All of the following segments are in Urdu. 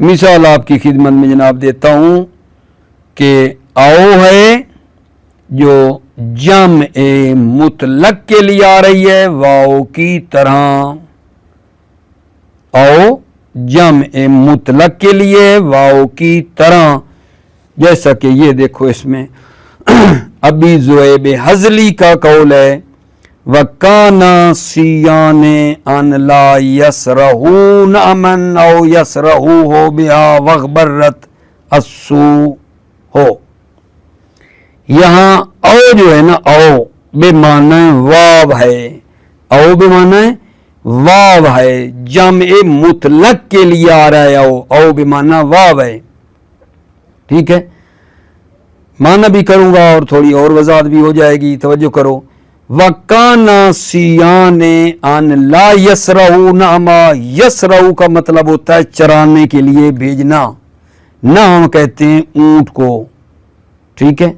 مثال آپ کی خدمت میں جناب دیتا ہوں کہ آؤ ہے جو جمع مطلق کے لیے آ رہی ہے واؤ کی طرح، آؤ جمع مطلق کے لیے واؤ کی طرح، جیسا کہ یہ دیکھو اس میں ابھی زویب حضلی کا قول ہے وَكَانَ سِيَانِ أَن لَا يَسْرَهُ نَعْمًا أَوْ يَسْرَهُهُ بِهَا وَغْبَرَّتْ السُّوءُ ہو۔ یہاں او جو ہے نا، او بے معنی واو ہے، او بے معنی واو ہے، جمع مطلق کے لیے آ رہا ہے او بے معنی واو ہے، ٹھیک ہے۔ معنی بھی کروں گا اور تھوڑی اور وضاحت بھی ہو جائے گی، توجہ کرو۔ وَكَانَ سِيَانِ أَن لَا يَسْرَهُ نَعْمًا، یسرہو کا مطلب ہوتا ہے چرانے کے لیے بھیجنا، نعم کہتے ہیں اونٹ کو، ٹھیک ہے۔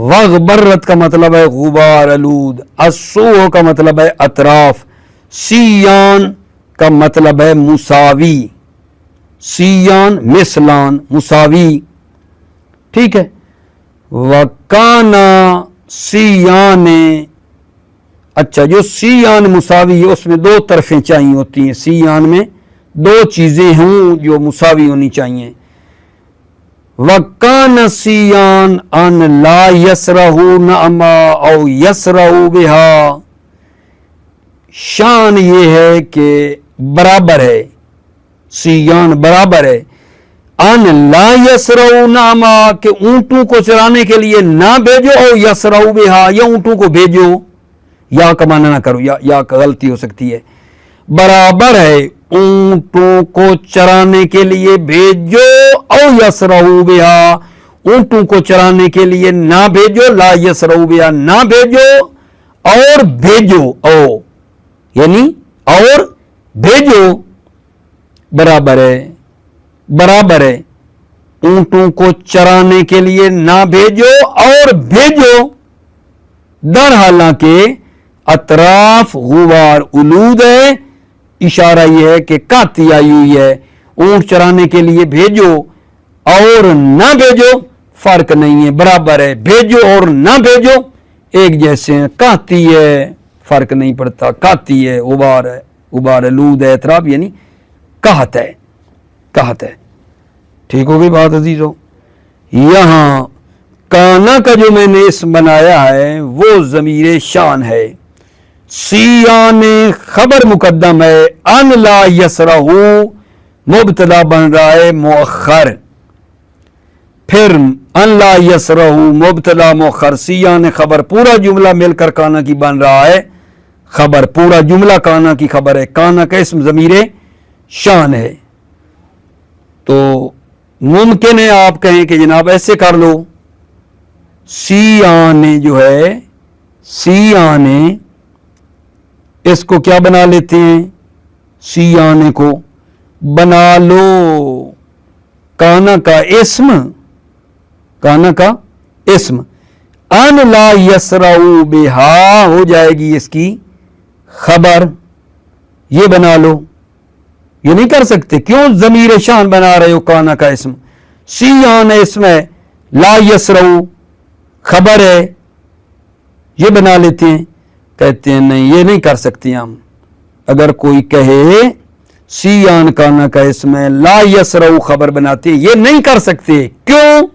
وغبرت کا مطلب ہے غبار آلود، السوء کا مطلب ہے اطراف، سیان کا مطلب ہے مساوی، سیان مثلان مساوی، ٹھیک ہے۔ وَكَانَ سِيَانِ، اچھا جو سیان مساوی ہے اس میں دو طرفیں چاہیے ہوتی ہیں، سیان میں دو چیزیں ہوں جو مساوی ہونی چاہیے۔ وَكَانَ سِيَانِ أَن لَا يَسْرَهُ نَعْمًا أَوْ يَسْرَهُ بِهَا، شان یہ ہے کہ برابر ہے، سیان برابر ہے، ان لا یسرہو نعما کہ اونٹوں کو چرانے کے لیے نہ بھیجو، او یسرہو بہا یا اونٹوں کو بھیجو، یا کا معنی نہ کرو، یا کا غلطی ہو سکتی ہے، برابر ہے اونٹوں کو چرانے کے لیے بھیجو، او یسرہو بہا اونٹوں کو چرانے کے لیے نہ بھیجو، لا یسرہو بہا نہ بھیجو، اور بھیجو، او یعنی اور بھیجو برابر ہے، برابر ہے اونٹوں کو چرانے کے لیے نہ بھیجو اور بھیجو، در حالانکہ اطراف غبار آلود ہے، اشارہ یہ ہے کہ کاتی آئی ہوئی ہے، اونٹ چرانے کے لیے بھیجو اور نہ بھیجو فرق نہیں ہے، برابر ہے، بھیجو اور نہ بھیجو ایک جیسے ہیں، کاتی ہے فرق نہیں پڑتا، کاتی ہے غبار ہے، غبار آلود ہے اطراف یعنی کہت ہے، کہت ہے، ٹھیک ہو گئی بات عزیزو۔ یہاں کانا کا جو میں نے اسم بنایا ہے وہ ضمیر شان ہے، سیان خبر مقدم ہے، ان لا یسرہو مبتدا بن رہا ہے مؤخر، پھر ان لا یسرہو مبتدا مؤخر، سیان خبر، پورا جملہ مل کر کانا کی بن رہا ہے خبر، پورا جملہ کانا کی خبر ہے، کانا کا اسم ضمیر شان ہے۔ تو ممکن ہے آپ کہیں کہ جناب ایسے کر لو، سی آنے جو ہے، سی آنے اس کو کیا بنا لیتے ہیں، سی آنے کو بنا لو کانا کا اسم، کانا کا اسم، ان لا یسرہو بہا ہو جائے گی اس کی خبر، یہ بنا لو، یہ نہیں کر سکتے، کیوں ضمیر شان بنا رہے ہو کانا کا اسم، سیان اسم ہے، لا یسرہو خبر ہے، یہ بنا لیتے ہیں، کہتے ہیں نہیں یہ نہیں کر سکتے ہم۔ اگر کوئی کہے سیان کانا کا اسم ہے، لا یسرہو خبر بناتے ہیں، یہ نہیں کر سکتے، کیوں؟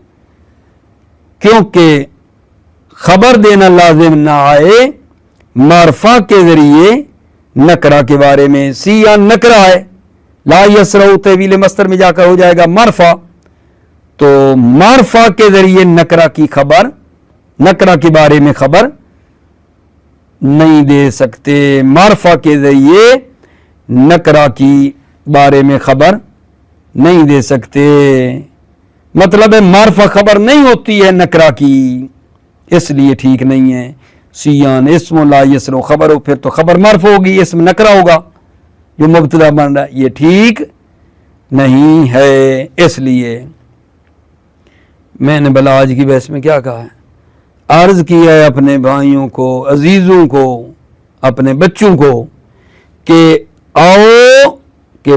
کیونکہ خبر دینا لازم نہ آئے معرفہ کے ذریعے نکرہ کے بارے میں، سیان نکرہ ہے، لا یسرہو تحویل مصدر میں جا کر ہو جائے گا معرفہ، تو معرفہ کے ذریعے نکرہ کی خبر، نکرہ کے بارے میں خبر نہیں دے سکتے، معرفہ کے ذریعے نکرہ کی بارے میں خبر نہیں دے سکتے، مطلب ہے معرفہ خبر نہیں ہوتی ہے نکرہ کی، اس لیے ٹھیک نہیں ہے۔ سیان اسم لا یسرہو خبر ہو، پھر تو خبر معرفہ ہوگی، اسم نکرہ ہوگا جو مبتدا بن رہا ہے، یہ ٹھیک نہیں ہے۔ اس لیے میں نے بلا آج کی بحث میں کیا کہا ہے، عرض کیا ہے اپنے بھائیوں کو، عزیزوں کو، اپنے بچوں کو کہ آؤ کہ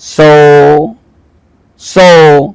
100।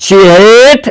6।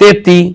33,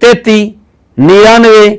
33 99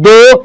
2,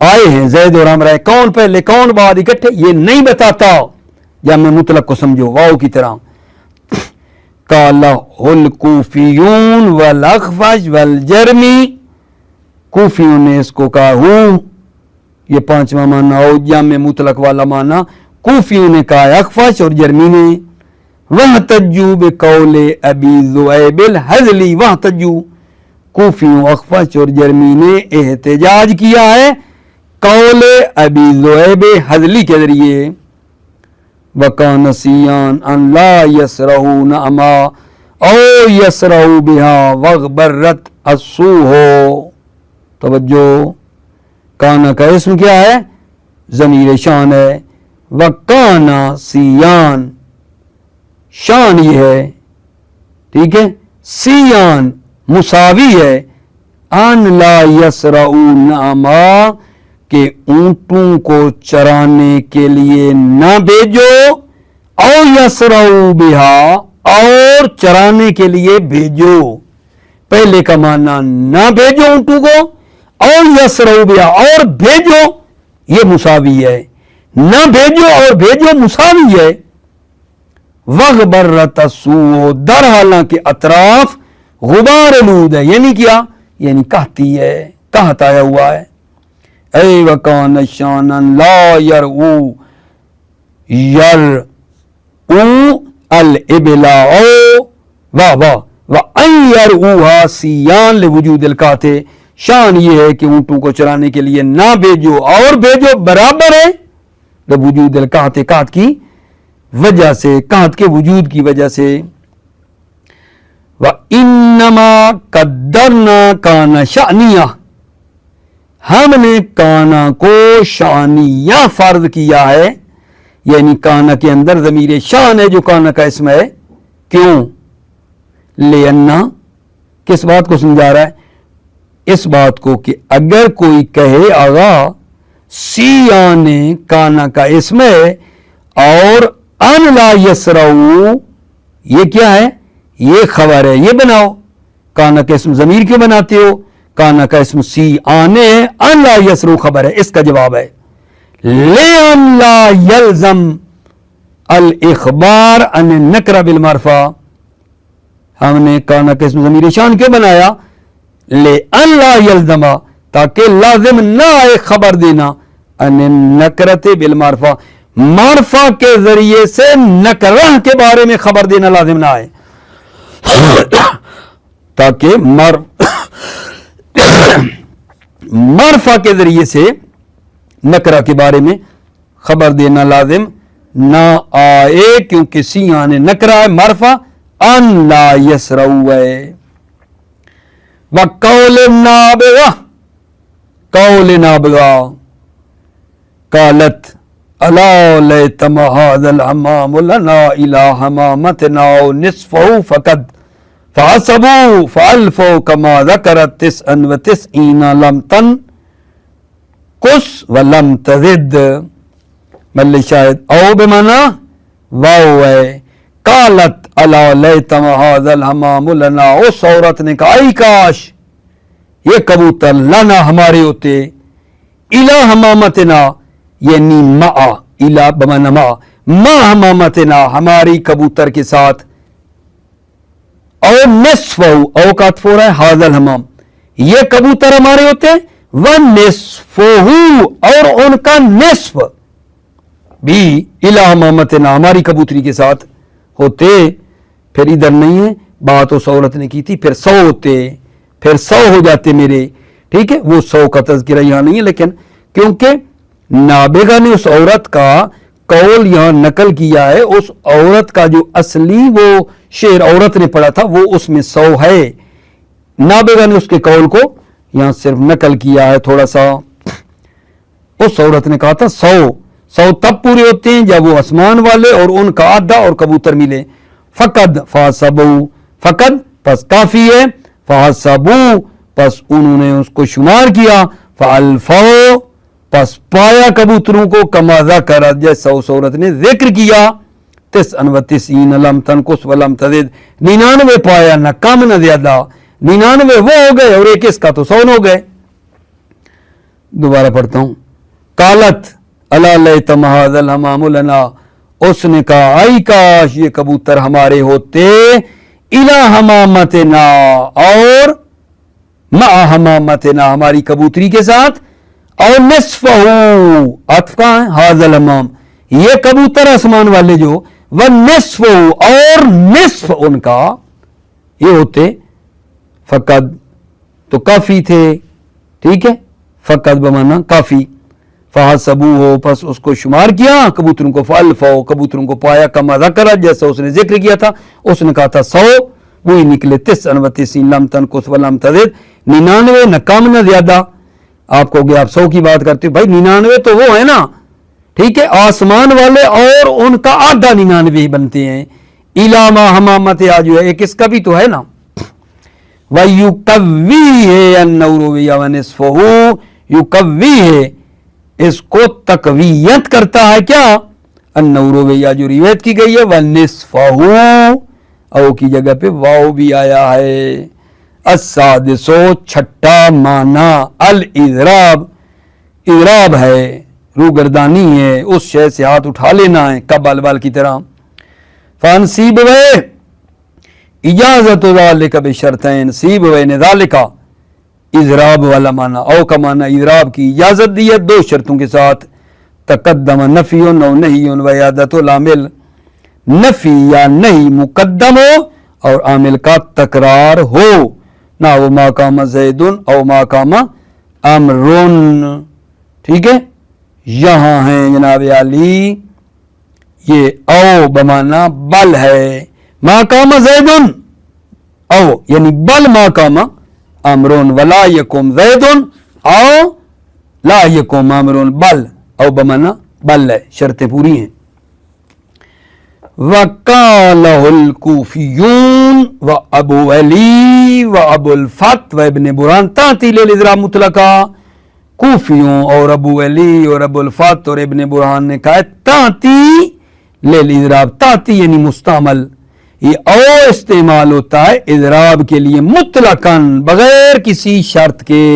آئے ہیں زید اور عمرہ، کون پہلے کون بعد اکٹھے یہ نہیں بتاتا، یا میں مطلق کو سمجھو واو کی طرح. قالہ الکوفیون والاخفش والجرمی، کوفیوں نے اس کو کہا ہوں، یہ پانچواں معنی ہو جامع مطلق والا معنی، کوفیوں نے کہا اخفش اور جرمی نے. وَاحْتَجُّوا بِقَوْلِ أَبِي ذُؤَيْبِ الْحَذْلِي، وَاحْتَجُّوا، کوفیوں اخفش اور جرمی نے احتجاج کیا ہے قول ابی ذؤیب حذلی کے ذریعے. وَكَانَ سِيَّانْ أَنْ لَا يَسْرَعُوا نَعْمَا أَوْ يَسْرَعُوا بِهَا وَغْبَرَّتْ السُّوهُ. توجہ، کانا کا اسم کیا ہے؟ ضمیر شان ہے. وَكَانَ سِيَّانْ، شان یہ ہے، ٹھیک ہے، سیان مساوی ہے، ان لا یسرعوا نعما، کہ اونٹوں کو چرانے کے لیے نہ بھیجو، او یسرعوا بہا، اور چرانے کے لیے بھیجو. پہلے کا معنی نہ بھیجو اونٹوں کو، او یسرعوا بہا، اور بھیجو، یہ مساوی ہے، نہ بھیجو اور بھیجو مساوی ہے. وغبرت السوء، در حالانکہ اطراف غبار آلود ہے، یعنی کیا؟ یعنی کہتی ہے، کہت آیا ہوا ہے. اے وکان شانا لا یرعو الابلا، او واہ واہ، وان یرعوها سیان لوجود القاتے، شان یہ ہے کہ اونٹوں کو چرانے کے لیے نہ بھیجو اور بھیجو برابر ہے لوجود القاتے، قحط کی وجہ سے، قحط کے وجود کی وجہ سے. وَإِنَّمَا قَدَّرْنَا كَانَ شَأْنِيَّةً، ہم نے کانا کو شانیہ فرض کیا ہے، یعنی کانا کے اندر ضمیر شان ہے جو کانا کا اسم ہے. کیوں؟ لِأَنَّا، کس بات کو سمجھا رہا ہے؟ اس بات کو کہ اگر کوئی کہے آغا سیان کانا کا اسم ہے اور ان لا یسرعو یہ کیا ہے؟ یہ خبر ہے، یہ بناؤ. کانا کا اسم ضمیر کیوں بناتے ہو؟ کانا کا اسم سی آنے ہے، ان لا یسرعو خبر ہے. اس کا جواب ہے لِأَنْ لَا يَلْزَمْ الْإِخْبَارَ عَنِ النَّكْرَةِ بِالْمَعْرِفَةِ، ہم نے کانا کا اسم ضمیر شان کیوں بنایا؟ لِأَنْ لَا يَلْزَمَ، تاکہ لازم نہ آئے خبر دینا، عَنِ النَّكْرَةِ بِالْمَعْرِفَةِ، معرفہ کے ذریعے سے نکرہ کے بارے میں خبر دینا لازم نہ آئے، تاکہ معرفہ کے ذریعے سے نکرہ کے بارے میں خبر دینا لازم نہ آئے، کیونکہ سیان نکرہ ہے، معرفہ ان لا یسرعو ہے. وقول نابغہ، قول نابغہ، قالت الا لیتم هذا الحمام لنا الى حمامتنا نصفه فقد فحسبوا فالفوا كما ذكرت 99 لم تنقص ولم تزد. مل شاید او بمانا واو ہے. قالت الا لیتم هذا الحمام لنا، اس عورت نے کہا ای کاش یہ کبوتر لنا ہمارے ہوتے، الى حمامتنا یعنی مع، الہ بمانا ما حمامتنا ہماری کبوتر کے ساتھ، او نصفہ، او کا عطف ہو رہا ہے حاضر الحمام، یہ کبوتر ہمارے ہوتے ہیں، ونصفہ، اور ان کا نصف بھی الہ حمامتنا ہماری کبوتری کے ساتھ ہوتے. پھر ادھر نہیں ہے بات اس عورت نے کی تھی، پھر 100 ہوتے، پھر 100 ہو جاتے میرے، ٹھیک ہے، وہ 100 کا تذکرہ یہاں نہیں ہے، لیکن کیونکہ نابغہ نے اس عورت کا قول یہاں نقل کیا ہے، اس عورت کا جو اصلی وہ شعر عورت نے پڑھا تھا وہ اس میں 100 ہے، نابغہ نے اس کے قول کو یہاں صرف نقل کیا ہے تھوڑا سا. اس عورت نے کہا تھا 100 تب پورے ہوتے ہیں جب وہ آسمان والے اور ان کا آدھا اور کبوتر ملے. فقد فحسبوا، فقد پس کافی ہے، فحسبوا پس انہوں نے اس کو شمار کیا، فالفوا پس پایا کبوتروں کو، کما ذکر جیسا اس عورت نے ذکر کیا، 99 لم تنقص ولم تزد، 99 پایا نہ کم نہ زیادہ، 99 وہ ہو گئے اور ایک اس کا تو 100 ہو گئے. دوبارہ پڑھتا ہوں. قالت الا لیت مہاذل حمام لنا، اس نے کہا آئی کاش یہ کبوتر ہمارے ہوتے، الا حمامتنا، اور مع حمامتنا، ہماری کبوتری کے ساتھ، اور نصفہ، عطف کہاں ہے؟ ھذا الحمام، یہ کبوتر آسمان والے جو، ونصفہ، اور نصف ان کا یہ ہوتے، فقد تو کافی تھے، ٹھیک ہے، فقد بمانا کافی، فحسبوہ، پس اس کو شمار کیا کبوتروں کو، فالفوا، کبوتروں کو پایا، کما ذکر، جیسا اس نے ذکر کیا تھا، اس نے کہا تھا 100، وہی نکلے 99 لم تنقص ولم تزد، 99 نہ کم نہ زیادہ. آپ کو گیا آپ 100 کی بات کرتے ہو، بھائی 99 تو وہ ہے نا، ٹھیک ہے، آسمان والے اور ان کا آدھا 99 ہی بنتے ہیں. علامہ حمامت جو ہے ایک اس کا بھی تو ہے نا. وَيُقَوِّيهِ النَّوْرُ وَنِصْفُهُ، یقویہ، اس کو تقویت کرتا ہے کیا؟ النَّوْرُ جو روایت کی گئی ہے، وَنِصْفَهُ، او کی جگہ پہ واو بھی آیا ہے. السادسو، چھٹا معنی، الاضراب، اضراب ہے، روگردانی ہے، اس شے سے ہاتھ اٹھا لینا ہے، کبل بال کی طرح. فانسیبوے، اجازت ذالک بشرطین، سیبوین ذالک، اضراب والا معنی، او کا معنی اضراب کی اجازت دی ہے 2 شرطوں کے ساتھ. تقدم نفی و نہی و عیادت العامل، نفی یا نہیں مقدم ہو اور عامل کا تکرار ہو، نہ وہ ما قام زید او ما قام امرن. ٹھیک ہے، یہاں ہیں جناب علی، یہ او بمانا بل ہے، ما قام زید او یعنی بل ما قام امرن، ولا یقم زید او لا یقم امرن، بل او بمانا بل ہے، شرطیں پوری ہیں. وَقَالَهُ الْكُوفِيُّونَ وَأَبُو علی وَأَبُو الْفَتْ وَابْنِ بُرْہان تَعْطِیلِ الْإِضْرَابِ مُطْلَقًا. کوفیوں اور ابو علی اور ابو الفت اور ابن برہان نے کہا تَعْطِیلِ الْإِضْرَابِ، تَعْطِی یعنی مستعمل، یہ او استعمال ہوتا ہے اضراب کے لیے مطلقاً، بغیر کسی شرط کے.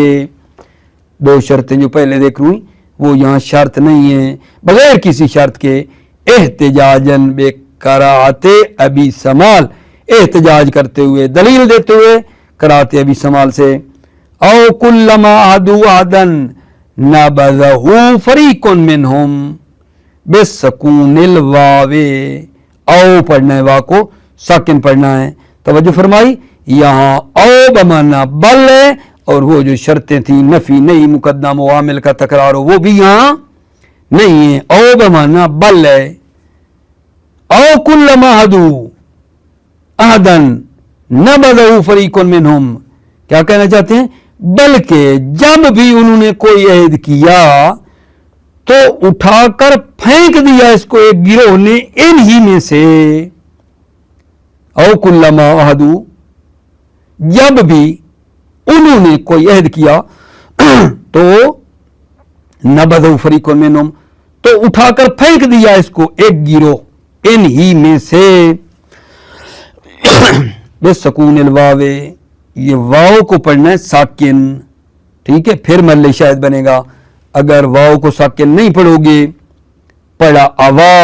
2 شرطیں جو پہلے دیکھ رہی وہ یہاں شرط نہیں ہیں، بغیر کسی شرط کے. احتجاجاً بے قرات ابی سمال، احتجاج کرتے ہوئے، دلیل دیتے ہوئے قرات ابی سمال سے. او کلما عہدوا عہدا نبذہ فریق منہم بسکون الواو، او پڑھنا ہے، وا کو ساکن پڑھنا ہے. توجہ فرمائی، یہاں او بمانا بل ہے، اور وہ جو شرطیں تھیں نفی نہیں مقدم و عامل کا تکرار ہو وہ بھی یہاں نہیں ہے. او بمانا بل ہے. او کلما عہدوا عہدا نبذہ فریق منہم، کیا کہنا چاہتے ہیں؟ بلکہ جب بھی انہوں نے کوئی عہد کیا تو اٹھا کر پھینک دیا اس کو ایک گروہ نے ان ہی میں سے. او کلما عہدوا، جب بھی انہوں نے کوئی عہد کیا تو نبذہ فریق منہم، تو اٹھا کر پھینک دیا اس کو ایک گروہ ان ہی میں سے. بسکون الواو، یہ واو کو پڑھنا ہے ساکن، ٹھیک ہے، پھر محل شاہد بنے گا. اگر واو کو ساکن نہیں پڑھو گے، پڑھا اوا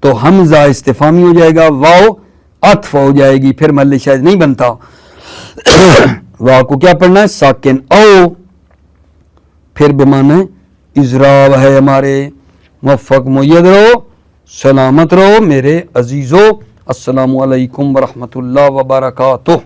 تو حمزہ استفہامی ہو جائے گا، واو عطف ہو جائے گی، پھر محل شاہد نہیں بنتا. واو کو کیا پڑھنا ہے؟ ساکن. او پھر بمانا اضراب ہے ہمارے. موفق مید رہو، سلامت رہو میرے عزیزو. السلام علیکم ورحمۃ اللہ وبرکاتہ.